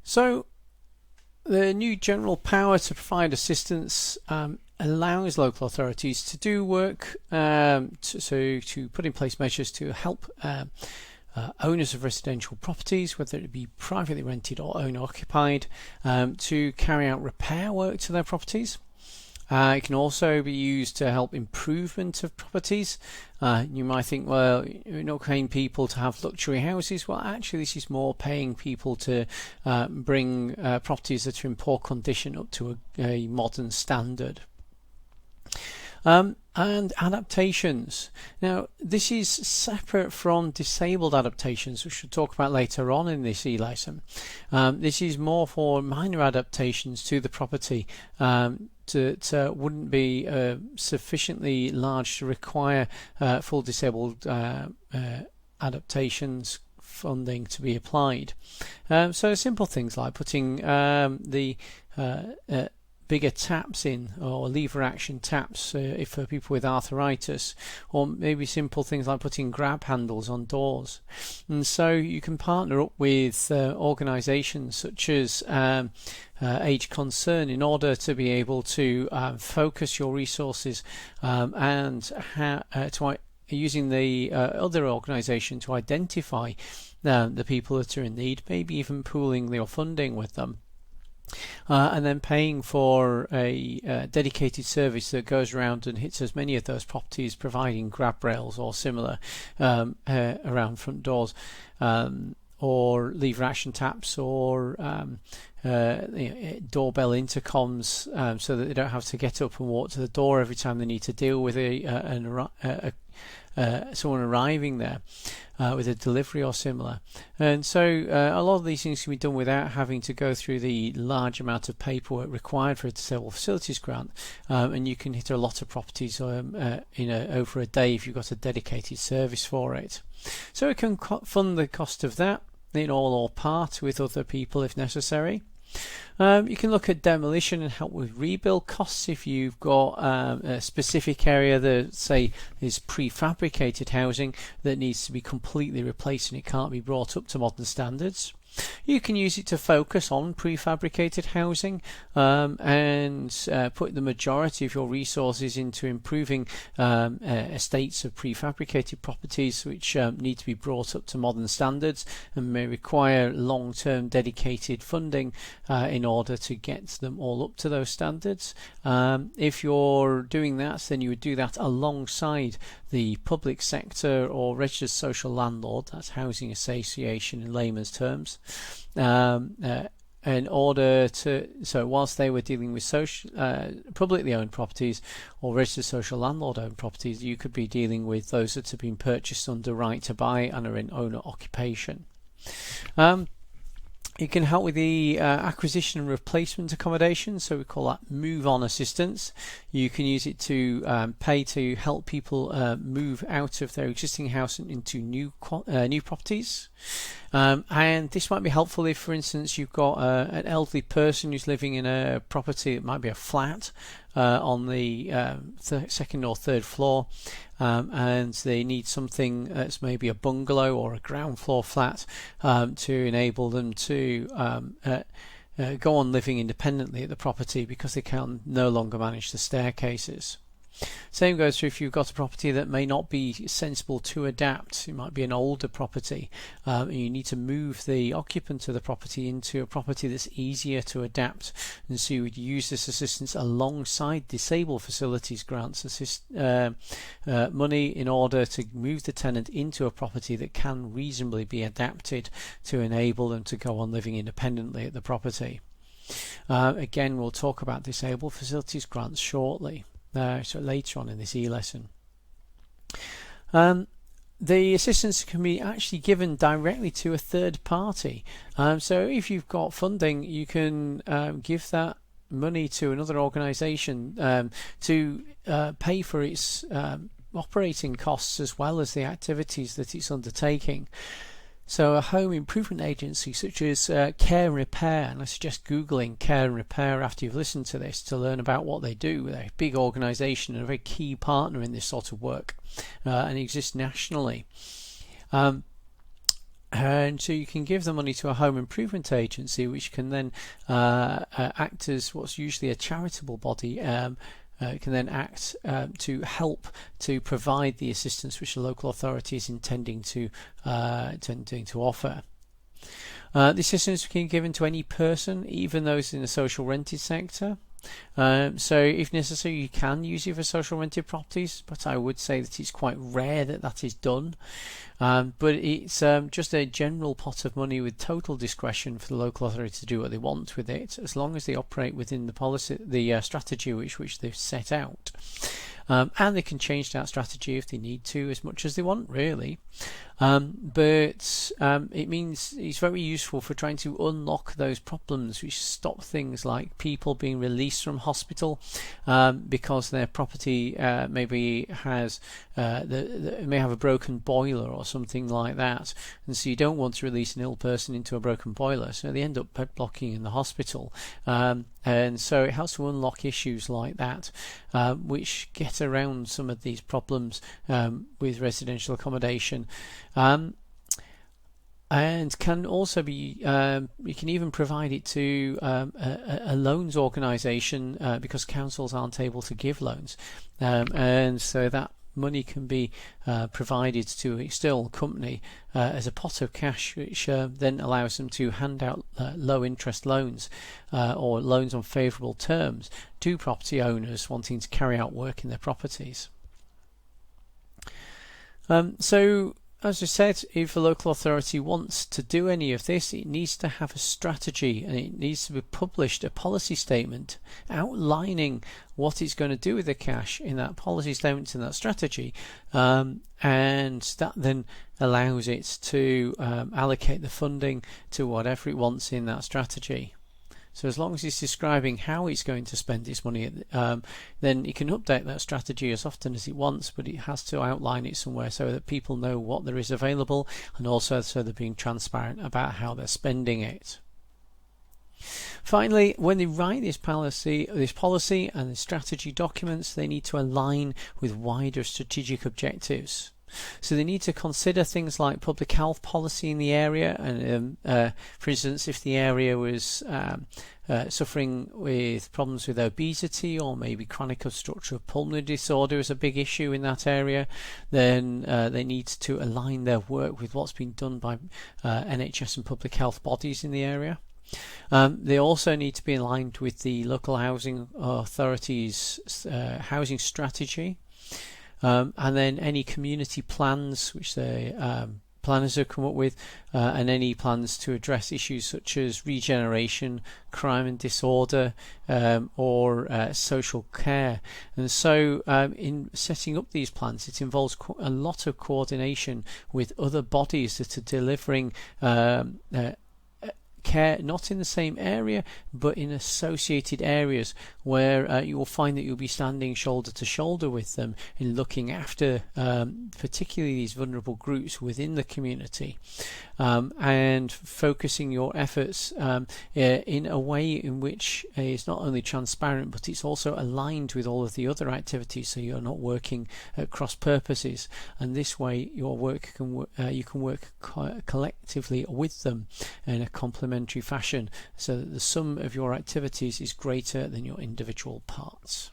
So the new general power to provide assistance allows local authorities to do work, to put in place measures to help owners of residential properties, whether it be privately rented or owner occupied, to carry out repair work to their properties. It can also be used to help improvement of properties. You might think, well, you're not paying people to have luxury houses. Well, actually, this is more paying people to bring properties that are in poor condition up to a modern standard. And adaptations. Now, this is separate from disabled adaptations, which we'll talk about later on in this e-lesson. This is more for minor adaptations to the property that wouldn't be sufficiently large to require full disabled adaptations funding to be applied. So simple things like putting the bigger taps in, or lever action taps if for people with arthritis, or maybe simple things like putting grab handles on doors. And so you can partner up with organisations such as Age Concern in order to be able to focus your resources and using the other organisation to identify the people that are in need, maybe even pooling your funding with them. And then paying for a dedicated service that goes around and hits as many of those properties, providing grab rails or similar around front doors, or lever action taps, or doorbell intercoms, so that they don't have to get up and walk to the door every time they need to deal with someone arriving there with a delivery or similar. And so a lot of these things can be done without having to go through the large amount of paperwork required for a disabled facilities grant, and you can hit a lot of properties over a day if you've got a dedicated service for it. So it can fund the cost of that in all or part with other people if necessary. You can look at demolition and help with rebuild costs if you've got a specific area that, say, is prefabricated housing that needs to be completely replaced and it can't be brought up to modern standards. You can use it to focus on prefabricated housing and put the majority of your resources into improving estates of prefabricated properties which need to be brought up to modern standards and may require long-term dedicated funding in order to get them all up to those standards. If you're doing that, then you would do that alongside the public sector or registered social landlord, that's housing association in layman's terms, in order to, so whilst they were dealing with publicly owned properties or registered social landlord owned properties, you could be dealing with those that have been purchased under right to buy and are in owner occupation. It can help with the acquisition and replacement accommodation, so we call that move-on assistance. You can use it to pay to help people move out of their existing house into new properties. And this might be helpful if, for instance, you've got an elderly person who's living in a property that might be a flat on the second or third floor, and they need something that's maybe a bungalow or a ground floor flat to enable them to go on living independently at the property because they can no longer manage the staircases. Same goes through if you've got a property that may not be sensible to adapt. It might be an older property and you need to move the occupant of the property into a property that's easier to adapt, and so you would use this assistance alongside disabled facilities grants money in order to move the tenant into a property that can reasonably be adapted to enable them to go on living independently at the property. Again, we'll talk about disabled facilities grants shortly. So later on in this e-lesson. The assistance can be actually given directly to a third party. So if you've got funding, you can give that money to another organisation to pay for its operating costs as well as the activities that it's undertaking. So a home improvement agency such as Care and Repair, and I suggest googling Care and Repair after you've listened to this to learn about what they do. They're a big organisation and a very key partner in this sort of work, and exists nationally. And so you can give the money to a home improvement agency, which can then act as what's usually a charitable body. Can then act to help to provide the assistance which the local authority is intending to offer. The assistance can be given to any person, even those in the social rented sector. So if necessary, you can use it for social rented properties, but I would say that it's quite rare that that is done. But it's just a general pot of money with total discretion for the local authority to do what they want with it, as long as they operate within the policy, the strategy which they've set out. And they can change that strategy if they need to, as much as they want, really. But it means it's very useful for trying to unlock those problems which stop things like people being released from hospital because their property maybe has may have a broken boiler or something like that, and so you don't want to release an ill person into a broken boiler, so they end up bed blocking in the hospital. And so it helps to unlock issues like that, which get around some of these problems with residential accommodation. And can also be, you can even provide it to a loans organisation because councils aren't able to give loans, and so that money can be provided to an external company as a pot of cash, which then allows them to hand out low interest loans or loans on favourable terms to property owners wanting to carry out work in their properties. So as I said, if a local authority wants to do any of this, it needs to have a strategy, and it needs to be published a policy statement outlining what it's going to do with the cash in that policy statement and that strategy, and that then allows it to allocate the funding to whatever it wants in that strategy. So as long as it's describing how it's going to spend its money, then it can update that strategy as often as it wants, but it has to outline it somewhere so that people know what there is available, and also so they're being transparent about how they're spending it. Finally, when they write this policy and the strategy documents, they need to align with wider strategic objectives. So they need to consider things like public health policy in the area, and for instance, if the area was suffering with problems with obesity, or maybe chronic obstructive pulmonary disorder is a big issue in that area, then they need to align their work with what's been done by NHS and public health bodies in the area. They also need to be aligned with the local housing authority's housing strategy. And then any community plans which the planners have come up with, and any plans to address issues such as regeneration, crime and disorder, or social care. And so in setting up these plans, it involves a lot of coordination with other bodies that are delivering care, not in the same area but in associated areas, where you will find that you'll be standing shoulder to shoulder with them in looking after particularly these vulnerable groups within the community, and focusing your efforts in a way in which is not only transparent but it's also aligned with all of the other activities, so you're not working at cross purposes, and this way your work can you can work collectively with them in a complementary fashion, so that the sum of your activities is greater than your individual parts.